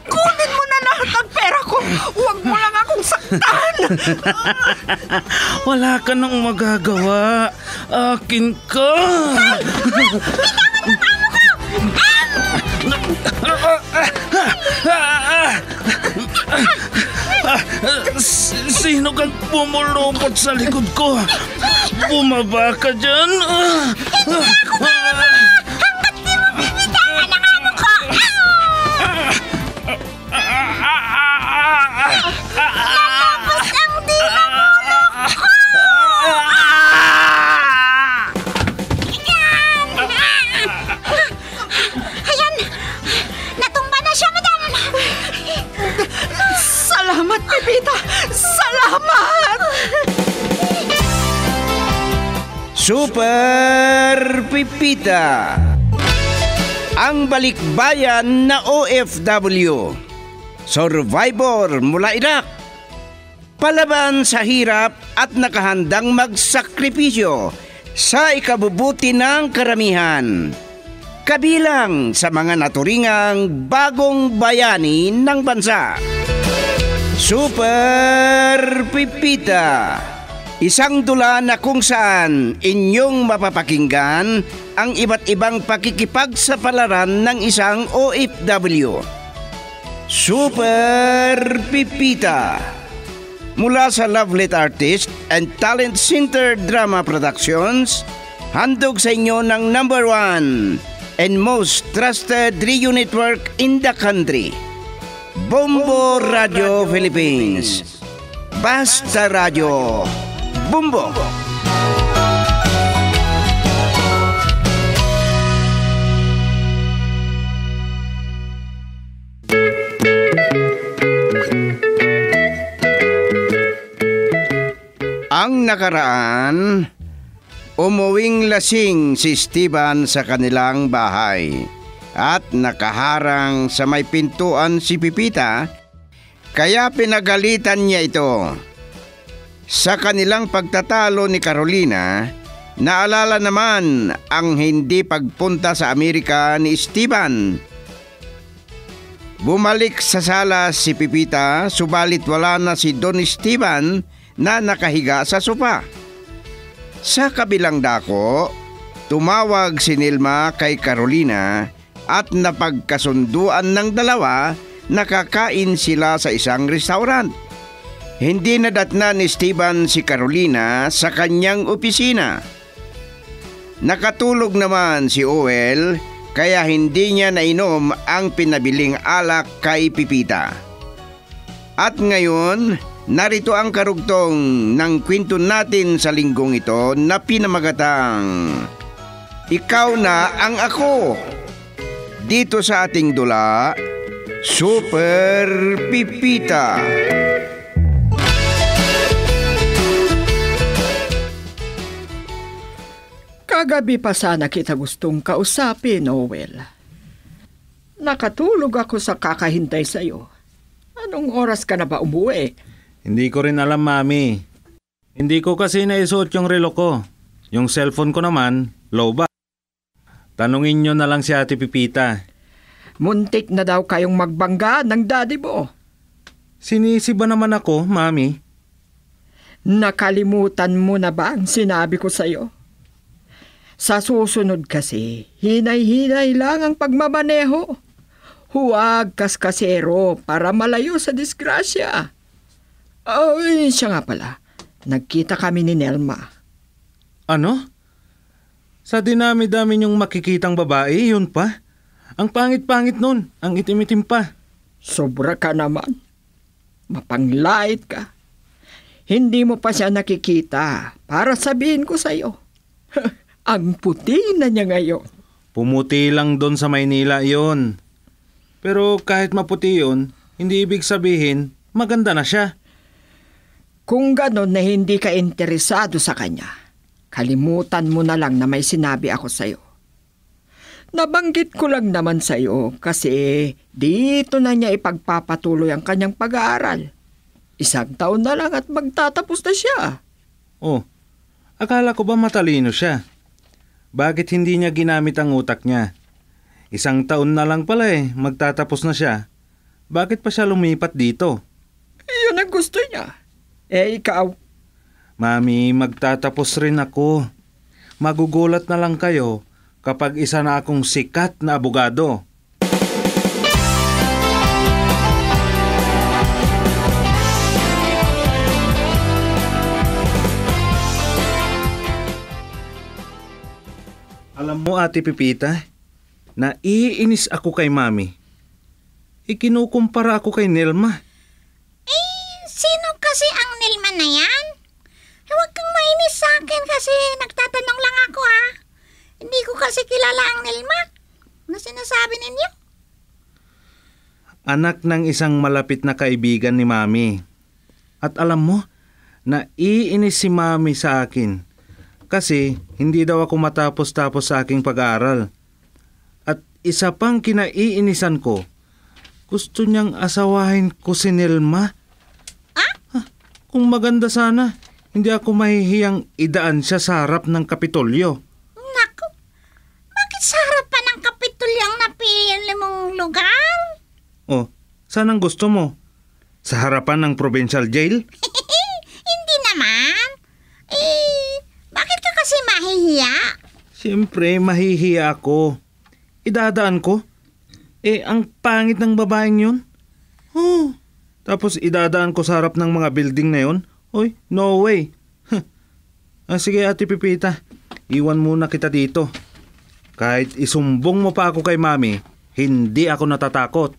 Kunin mo na lahat ng pera ko. Huwag mo lang akong saktan. Wala ka nang magagawa. Akin ka. Sino kang pumulupot sa likod ko? Bumaba ka dyan. Hanggat di mo bibitawan ang amo ko! Lalabas ang dilang ulo ko! Ayan! Natumba na siya, madam! Salamat, Pepita. Salamat. Super Pipita, ang balikbayan na OFW, survivor mula Iraq, palaban sa hirap at nakahandang magsakripisyo sa ikabubuti ng karamihan, kabilang sa mga naturingang bagong bayani ng bansa. Super Pipita, isang dula na kung saan inyong mapapakinggan ang iba't ibang pakikipagsapalaran ng isang OFW. Super Pipita, mula sa Lovelet Artist and Talent Center Drama Productions, handog sa inyo ng #1 and most trusted radio network in the country, Bombo Radio Philippines. Basta Radio Bombo. Ang nakaraan, umuwing lasing si Steven sa kanilang bahay at nakaharang sa may pintuan si Pipita, kaya pinagalitan niya ito. Sa kanilang pagtatalo ni Carolina, naalala naman ang hindi pagpunta sa Amerika ni Steven. Bumalik sa sala si Pipita, subalit wala na si Don Steven na nakahiga sa sopa. Sa kabilang dako, tumawag si Nilma kay Carolina at napagkasunduan ng dalawa na kakain sila sa isang restaurant. Hindi nadatnan ni Steven si Carolina sa kanyang opisina. Nakatulog naman si Owen, kaya hindi niya nainom ang pinabiling alak kay Pipita. At ngayon, narito ang karugtong ng kwento natin sa linggong ito na pinamagatang Ikaw na ang Ako. Dito sa ating dula, Super Pipita. Kagabi pa sana kita gustong kausapin, Noel. Nakatulog ako sa kakahintay sa'yo. Anong oras ka na ba umuwi? Hindi ko rin alam, Mami. Hindi ko kasi naisuot yung relo ko. Yung cellphone ko naman, low ba? Tanungin nyo na lang si Ate Pipita. Muntik na daw kayong magbangga ng daddy mo. Sinisi ba naman ako, Mami? Nakalimutan mo na ba ang sinabi ko sa'yo? Sa susunod kasi, hinay-hinay lang ang pagmamaneho. Huwag kaskasero para malayo sa disgrasya. Ay, siya nga pala. Nagkita kami ni Nelma. Ano? Sa dinami-dami niyong makikitang babae, yun pa? Ang pangit-pangit nun, ang itim-itim pa. Sobra ka naman. Mapanglait ka. Hindi mo pa siya nakikita para sabihin ko sa'yo. Ang puti na niya ngayon. Pumuti lang doon sa Maynila yun. Pero kahit maputi yun, hindi ibig sabihin maganda na siya. Kung ganon na hindi ka interesado sa kanya, kalimutan mo na lang na may sinabi ako sa'yo. Nabanggit ko lang naman sa'yo kasi dito na niya ipagpapatuloy ang kanyang pag-aaral. 1 taon na lang at magtatapos na siya. Oh, akala ko ba matalino siya? Bakit hindi niya ginamit ang utak niya? 1 taon na lang pala magtatapos na siya. Bakit pa siya lumipat dito? Yun ang gusto niya. Ikaw, Mami, magtatapos rin ako. Magugulat na lang kayo kapag isa na akong sikat na abogado. Alam mo, Ate Pipita, naiinis ako kay Mami. Ikinukumpara ako kay Nelma. Sino kasi ang Nilma na yan? Huwag kang mainis sa akin kasi nagtatanong lang ako ha. Hindi ko kasi kilala ang Nilma na sinasabi ninyo. Anak ng isang malapit na kaibigan ni Mami. At alam mo, naiinis si Mami sa akin kasi hindi daw ako matapos-tapos sa aking pag-aaral. At isa pang kinaiinisan ko, gusto niyang asawahin ko si Nelma. Kung maganda sana, hindi ako mahihiyang idaan siya sa harap ng Kapitolyo. Naku, bakit sa harapan ng Kapitolyo ang napili mong lugar? Oh, saan ang gusto mo? Sa harapan ng provincial jail? Hindi naman. Bakit ka kasi mahihiya? Siyempre, mahihiya ako. Idadaan ko? Ang pangit ng babaeng yun. Oh, tapos idadaan ko sa harap ng mga building na yun? Oy, no way. Sige, Ate Pipita, iwan muna kita dito. Kahit isumbong mo pa ako kay Mami, hindi ako natatakot.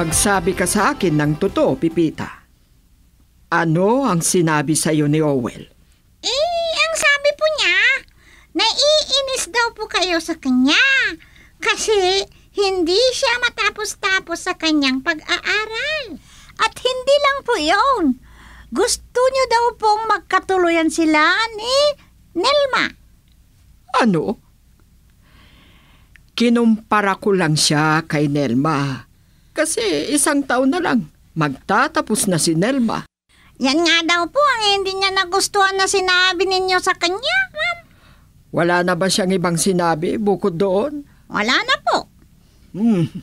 magsabi ka sa akin ng totoo, Pipita. Ano ang sinabi sa iyo ni Owel? Ang sabi po niya, naiinis daw po kayo sa kanya kasi hindi siya matapos-tapos sa kanyang pag-aaral. At hindi lang po yun. Gusto niyo daw pong magkatuluyan sila ni Nelma. Ano? Kinumpara ko lang siya kay Nelma. Kasi 1 taon na lang, magtatapos na si Nelma. Yan nga daw po ang hindi niya nagustuhan na sinabi ninyo sa kanya, ma'am. Wala na ba siyang ibang sinabi bukod doon? Wala na po.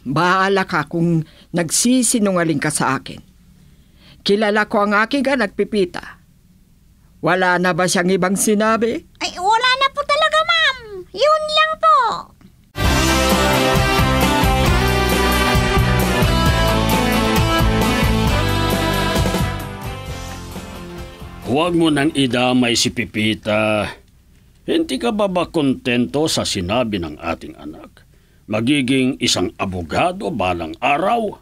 Bahala ka kung nagsisinungaling ka sa akin. Kilala ko ang aking anak, Pipita. Wala na ba siyang ibang sinabi? Ay, wala na po talaga, ma'am. Yun lang po. Huwag mo nang idamay si Pipita. Hindi ka ba kontento sa sinabi ng ating anak? Magiging isang abogado balang araw?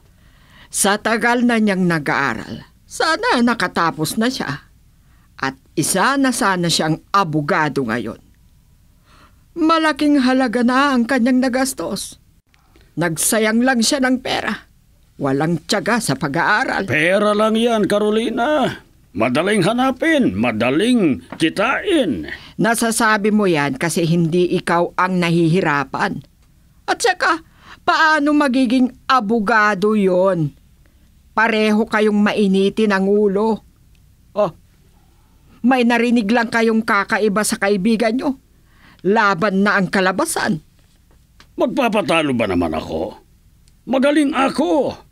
Sa tagal na niyang nag-aaral, sana nakatapos na siya. At isa na sana siyang abogado ngayon. Malaking halaga na ang kanyang nagastos. Nagsayang lang siya ng pera. Walang tiyaga sa pag-aaral. Pera lang yan, Carolina. Madaling hanapin, madaling kitain. Nasasabi mo yan kasi hindi ikaw ang nahihirapan. At saka, paano magiging abogado yon? Pareho kayong mainitin ang ulo. Oh, may narinig lang kayong kakaiba sa kaibigan nyo. Laban na ang kalabasan. Magpapatalo ba naman ako? Magaling ako.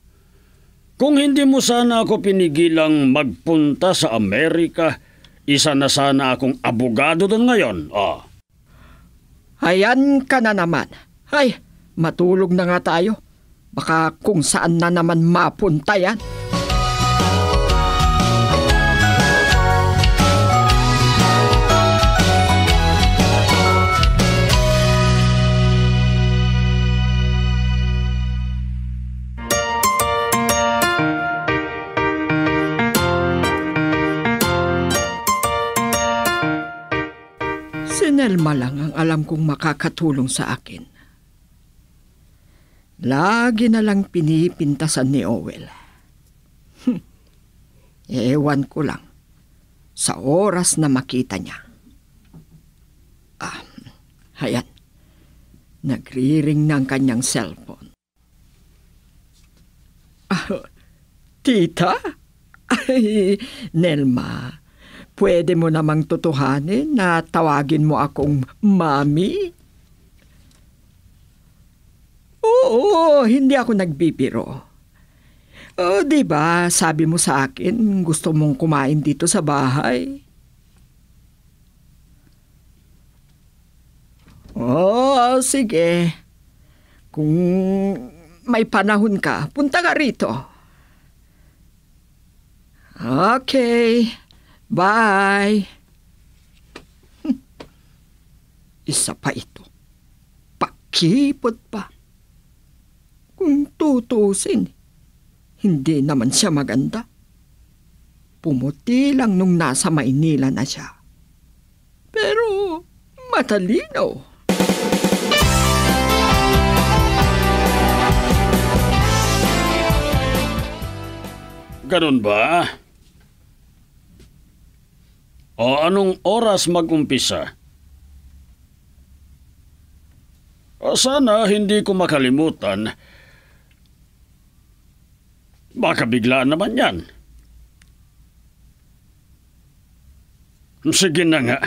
Kung hindi mo sana ako pinigilang magpunta sa Amerika, isa na sana akong abogado doon ngayon. Ayan ka na naman. Ay, matulog na nga tayo. Baka kung saan na naman mapunta yan. Si Nelma lang ang alam kong makakatulong sa akin. Lagi na lang pinipintasan ni Owel. Ewan ko lang sa oras na makita niya. Hayan. Nagriring ng kanyang cellphone. Tita? Ay, Nelma, pwede mo namang tutuhanin na tawagin mo akong Mami? Oo, hindi ako nagbibiro. O, di ba, sabi mo sa akin, gusto mong kumain dito sa bahay? Oh, sige. Kung may panahon ka, punta ka rito. Okay. Bye. Isa pa ito. Pakipot pa. Kung tutusin, hindi naman siya maganda. Pumuti lang nung nasa Maynila na siya. Pero matalino. Ganun ba? O anong oras mag-umpisa? O sana hindi ko makalimutan. Baka biglaan naman yan. Sige na nga.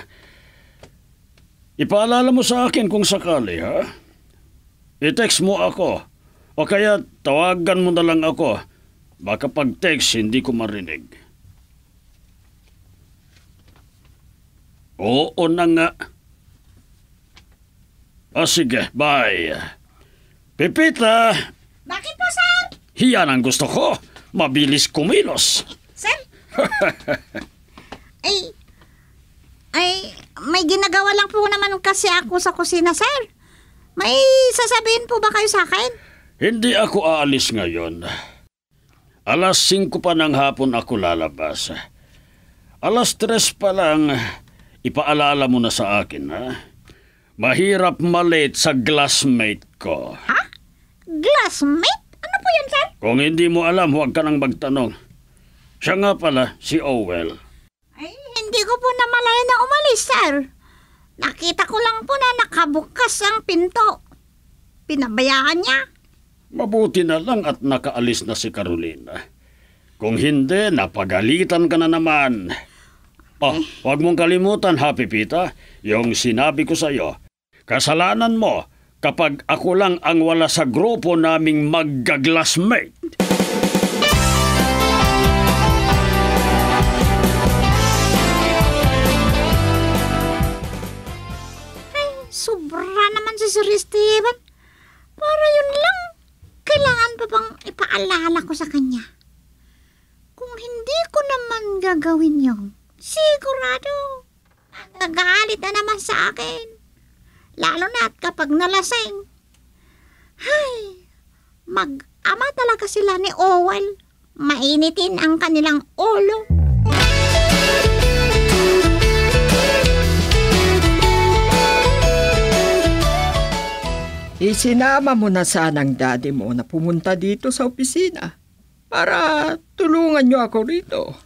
Ipaalala mo sa akin kung sakali, ha? I-text mo ako. O kaya tawagan mo na lang ako. Baka pag-text hindi ko marinig. Oo na nga. O sige, bye. Pipita! Bakit po, sir? Hiyan ang gusto ko. Mabilis kumilos. Sir? May ginagawa lang po naman kasi ako sa kusina, sir. May sasabihin po ba kayo sa akin? Hindi ako aalis ngayon. Alas 5 pa ng hapon ako lalabas. Alas 3 pa lang, ipaalala mo na sa akin, ha? Mahirap malate sa glassmate ko. Ha? Glassmate? Ano po yun, sir? Kung hindi mo alam, huwag ka nang magtanong. Siya nga pala, si Owell. Ay, hindi ko po namalayan na umalis, sir. Nakita ko lang po na nakabukas ang pinto. Pinabayaan niya. Mabuti na lang at nakaalis na si Carolina. Kung hindi, napagalitan ka na naman. Huwag mong kalimutan, ha, Pipita, yung sinabi ko sa'yo. Kasalanan mo kapag ako lang ang wala sa grupo naming magga-glassmate. Ay, sobra naman si Sir Esteban. Para yun lang. Kailangan pa bang ipaalala ko sa kanya? Kung hindi ko naman gagawin yun, sigurado magagalit na naman sa akin. Lalo na kapag nalasing. Hay, mag-ama talaga sila ni Owell. Mainitin ang kanilang ulo. Isinama mo na sana ang daddy mo na pumunta dito sa opisina para tulungan niyo ako rito.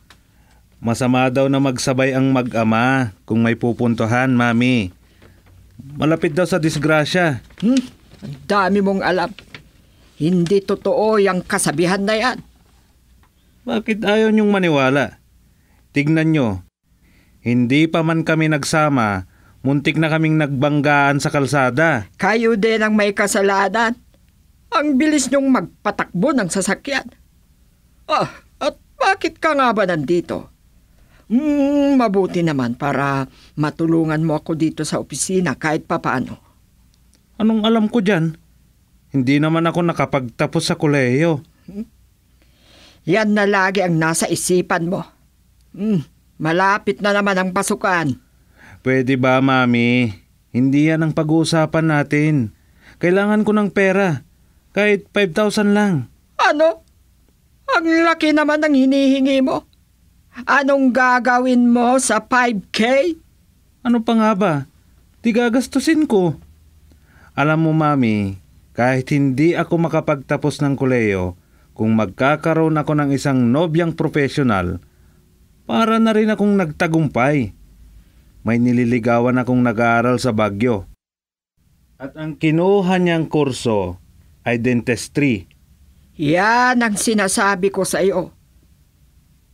Masama daw na magsabay ang mag-ama kung may pupuntuhan, Mami. Malapit daw sa disgrasya. Ang dami mong alam. Hindi totoo yung kasabihan na yan. Bakit ayaw niyong maniwala? Tignan nyo. Hindi pa man kami nagsama, muntik na kaming nagbanggaan sa kalsada. Kayo din ang may kasalanan. Ang bilis niyong magpatakbo ng sasakyan. At bakit ka nga ba nandito? Mabuti naman para matulungan mo ako dito sa opisina kahit papaano. Anong alam ko dyan? Hindi naman ako nakapagtapos sa kolehiyo. Yan na lagi ang nasa isipan mo. Malapit na naman ang pasukan. Pwede ba, Mami? Hindi yan ang pag-uusapan natin. Kailangan ko ng pera. Kahit 5,000 lang. Ano? Ang laki naman ng hinihingi mo. Anong gagawin mo sa 5K? Ano pa nga ba? Di gagastusin ko. Alam mo, Mami, kahit hindi ako makapagtapos ng kolehiyo, kung magkakaroon ako ng isang nobyang profesional, para na rin akong nagtagumpay. May nililigawan akong nag-aaral sa Baguio. At ang kinuha niyang kurso ay dentistry. Yan ang sinasabi ko sa iyo.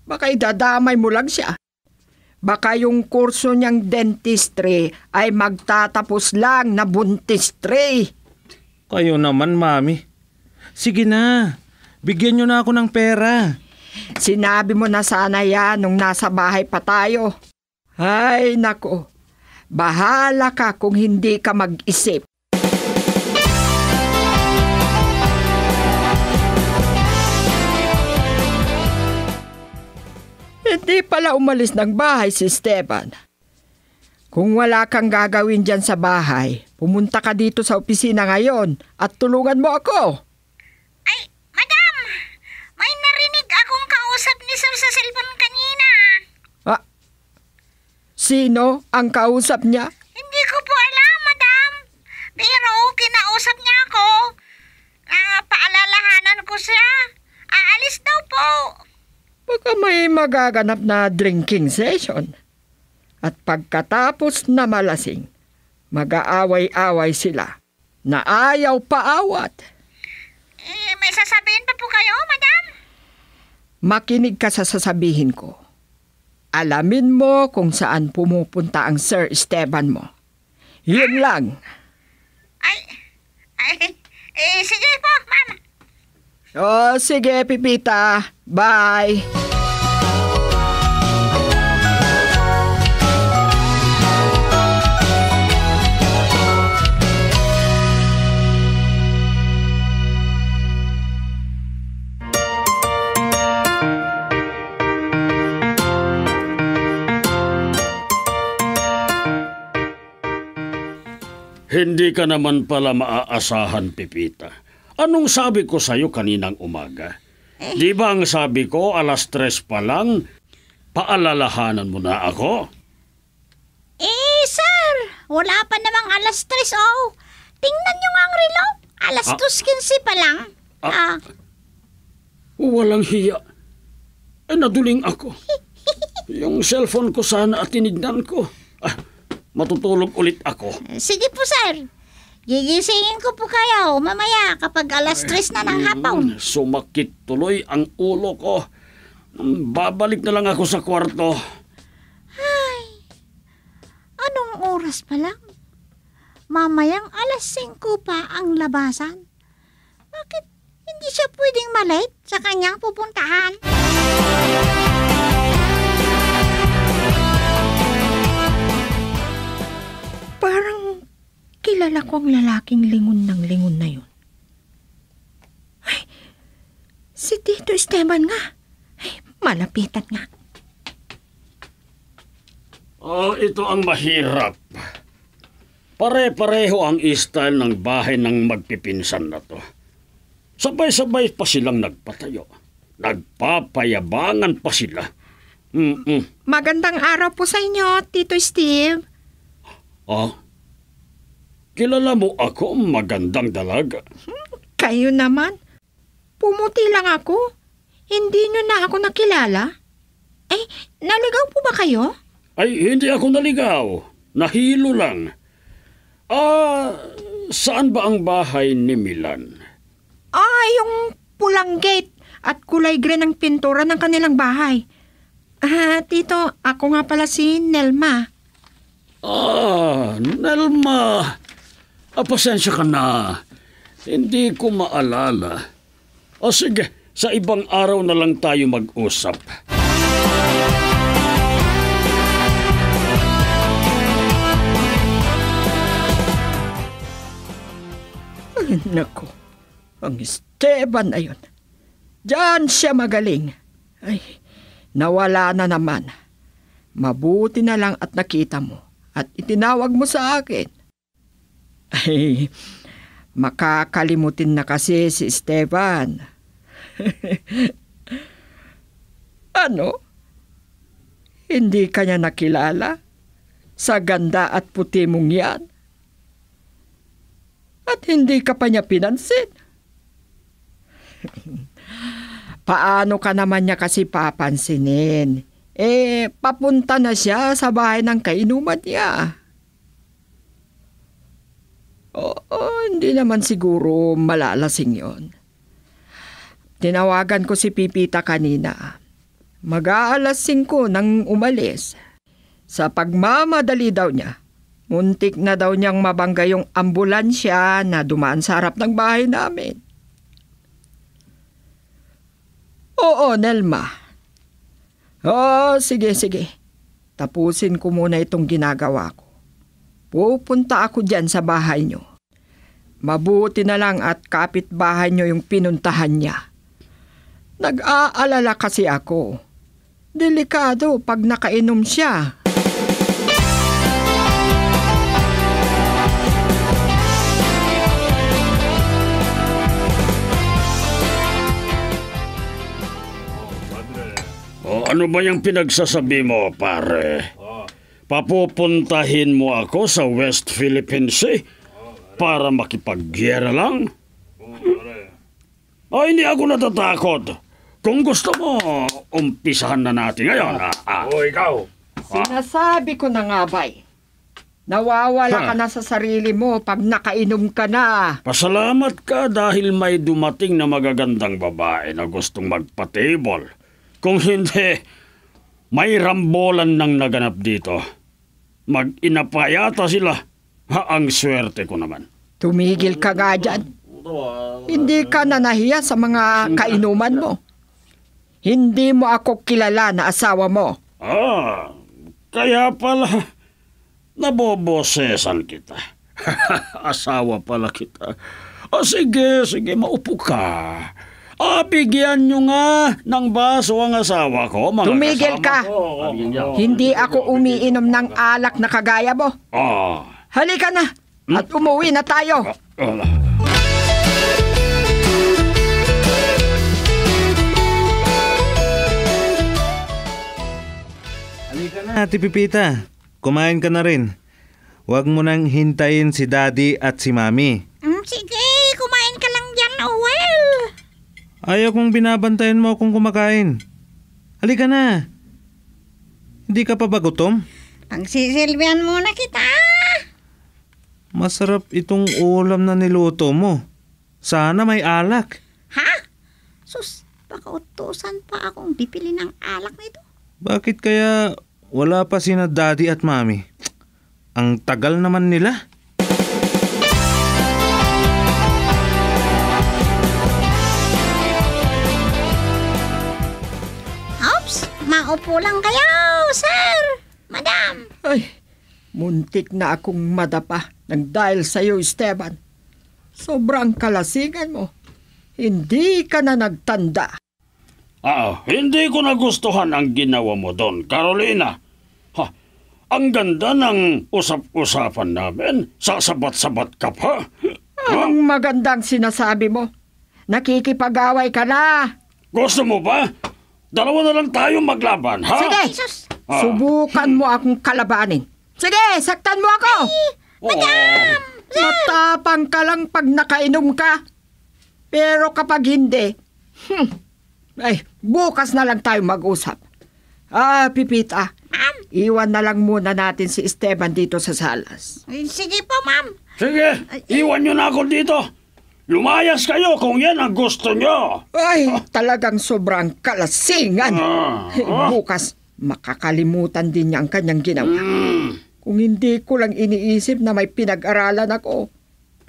Baka idadamay mo lang siya. Baka yung kurso niyang dentistry ay magtatapos lang na buntistry. Kayo naman, Mami. Sige na, bigyan niyo na ako ng pera. Sinabi mo na sana yan nung nasa bahay pa tayo. Ay, nako. Bahala ka kung hindi ka mag-isip. Hindi pala umalis ng bahay si Esteban. Kung wala kang gagawin dyan sa bahay, pumunta ka dito sa opisina ngayon at tulungan mo ako. Ay, madam! May narinig akong kausap ni sir sa cellphone kanina. Sino ang kausap niya? Hindi ko po alam, madam. Pero kinausap niya ako. Paalalahanan ko siya. Aalis daw po. Baka may magaganap na drinking session. At pagkatapos na malasing, mag-aaway-away sila na ayaw paawat. May sasabihin pa po kayo, madam? Makinig ka sa sasabihin ko. Alamin mo kung saan pumupunta ang Sir Esteban mo. Yun lang. Sige po, ma'am. Sige, Pipita. Bye. Hindi ka naman pala maaasahan, Pipita. Anong sabi ko sa'yo kaninang umaga? Di ba ang sabi ko, 3:00 pa lang, paalalahanan mo na ako? Sir, wala pa namang 3:00. Oh. Tingnan nyo nga ang relo. 2:15 pa lang. Walang hiya. Naduling ako. Yung cellphone ko sana at tinignan ko. Matutulog ulit ako. Sige po, sir. Gigisingin ko po kayo mamaya kapag 3:00 na ng hapon. Sumakit tuloy ang ulo ko. Babalik na lang ako sa kwarto. Ay, anong oras pa lang? Mamayang 5:00 pa ang labasan. Bakit hindi siya pwedeng malate sa kanyang pupuntahan? Parang kilala ko ang lalaking lingon ng lingon na yun. Ay, si Tito Esteban nga. Ay, malapitan nga. Ito ang mahirap. Pare-pareho ang style ng bahay ng magpipinsan na to. Sabay-sabay pa silang nagpatayo. Nagpapayabangan pa sila. Magandang araw po sa inyo, Tito Steve. Kilala mo ako, magandang dalaga. Kayo naman. Pumuti lang ako. Hindi nyo na ako nakilala. Naligaw po ba kayo? Ay, hindi ako naligaw. Nahilo lang. Saan ba ang bahay ni Milan? Yung pulang gate at kulay green ang pintura ng kanilang bahay. Tito, ako nga pala si Nelma. Nelma. Pasensya ka na. Hindi ko maalala. Sige, sa ibang araw na lang tayo mag-usap. Ay, naku. Ang Esteban na yun. Diyan siya magaling. Ay, nawala na naman. Mabuti na lang at nakita mo at itinawag mo sa akin. Ay, makakalimutin na kasi si Esteban. Ano? Hindi ka niya nakilala? Sa ganda at puti mong yan? At hindi ka pa niya pinansin? Paano ka naman niya kasi papansinin? Papunta na siya sa bahay ng kainuman niya. Hindi naman siguro malalasing yon. Tinawagan ko si Pipita kanina. Mag-5 nang umalis. Sa pagmamadali daw niya, muntik na daw niyang mabangga yung ambulansya na dumaan sa harap ng bahay namin. Oo, Nelma. Sige. Tapusin ko muna itong ginagawa ko. Pupunta ako dyan sa bahay niyo. Mabuti na lang at kapitbahay niyo yung pinuntahan niya. Nag-aalala kasi ako. Delikado pag nakainom siya. Ano ba yung pinagsasabi mo, pare? Papupuntahin mo ako sa West Philippine Sea para makipagyera lang? Hindi ako natatakot. Kung gusto mo, umpisahan na natin ngayon. Ikaw. Sinasabi ko na nga ba'y, nawawala ka na sa sarili mo pag nakainom ka na. Pasalamat ka dahil may dumating na magagandang babae na gustong magpa-table. Kung hindi, may rambolan nang naganap dito. Mag-inapa yata sila. Ang swerte ko naman. Tumigil ka nga dyan. Hindi ka na nahiya sa mga kainuman mo. Hindi mo ako kilala na asawa mo. Kaya pala nabobosesan kita. Asawa pala kita. Sige, maupo ka. Bigyan nyo nga ng baso ang asawa ko, mga tumigil ka. Hindi ako umiinom ng alak na kagaya mo. Halika na at umuwi na tayo. Halika na, Ate Pipita. Kumain ka na rin. Huwag mo nang hintayin si Daddy at si Mami. Sige, kumain ka lang dyan, Owel. Ayaw kong binabantayan mo kung kumakain. Halika na. Hindi ka pa ba gutom? Pagsisilbihan muna kita. Masarap itong ulam na niluto mo. Sana may alak. Ha? Sus, baka utusan pa akong bibili ng alak nito. Bakit kaya wala pa sina Daddy at Mami? Ang tagal naman nila. Maupo lang kayo, sir, madam. Ay, muntik na akong madapa ng dahil sa'yo, Esteban. Sobrang kalasingan mo. Hindi ka na nagtanda. Hindi ko nagustuhan ang ginawa mo doon, Carolina. Ang ganda ng usap-usapan namin. Sasabat-sabat ka pa. Ang magandang sinasabi mo. Nakikipag-away ka na. Gusto mo ba? Dalawa na lang tayo maglaban, ha? Sige, subukan mo akong kalabanin. Sige, saktan mo ako. Madam! Matapang ka lang pag nakainom ka. Pero kapag hindi, bukas na lang tayo mag-usap. Pipita, iwan na lang muna natin si Esteban dito sa salas. Sige po, ma'am. Sige, iwan nyo na ako dito. Lumayas kayo kung yan ang gusto nyo. Ay, talagang sobrang kalasingan. Bukas, makakalimutan din niya ang kanyang ginawa. Kung hindi ko lang iniisip na may pinag-aralan ako,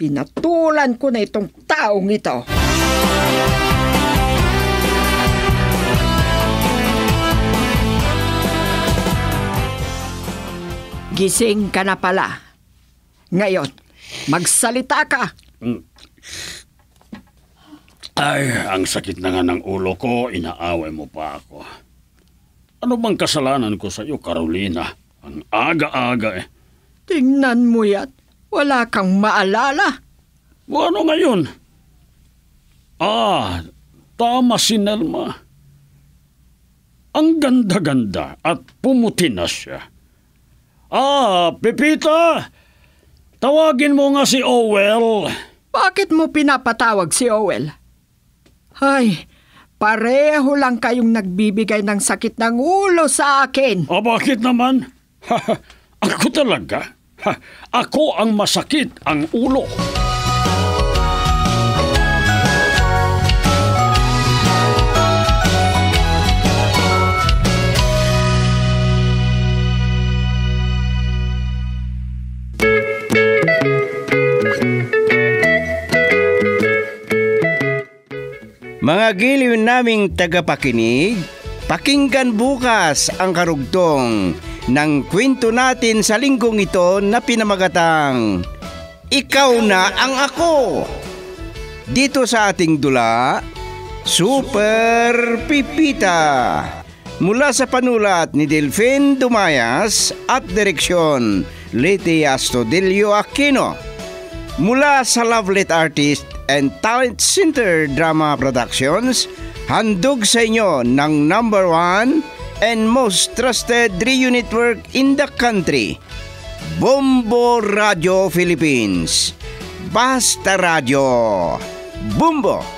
pinatulan ko na itong taong ito. Gising ka na pala. Ngayon, magsalita ka. Ay, ang sakit na nga ng ulo ko, inaaway mo pa ako. Ano bang kasalanan ko sa iyo, Carolina? Ang aga-aga eh. Tingnan mo yan. Wala kang maalala. Ano ngayon? Tama si Nelma. Ang ganda-ganda at pumuti na siya. Pepita! Tawagin mo nga si Owel. Bakit mo pinapatawag si Owel? Ay, pareho lang kayong nagbibigay ng sakit ng ulo sa akin. Bakit naman? Ako talaga? Ako ang masakit ang ulo. Mga giliw naming tagapakinig, pakinggan bukas ang karugtong ng kwento natin sa linggong ito na pinamagatang Ikaw na ang Ako. Dito sa ating dula, Super Pipita. Mula sa panulat ni Delfin Dumayas at direksyon Leti Astudillo Aquino. Mula sa Lovelet Artist and Talent Center Drama Productions, handog sa inyo ng #1 and most trusted radio network in the country, Bombo Radio Philippines. Basta Radio. Bumbo!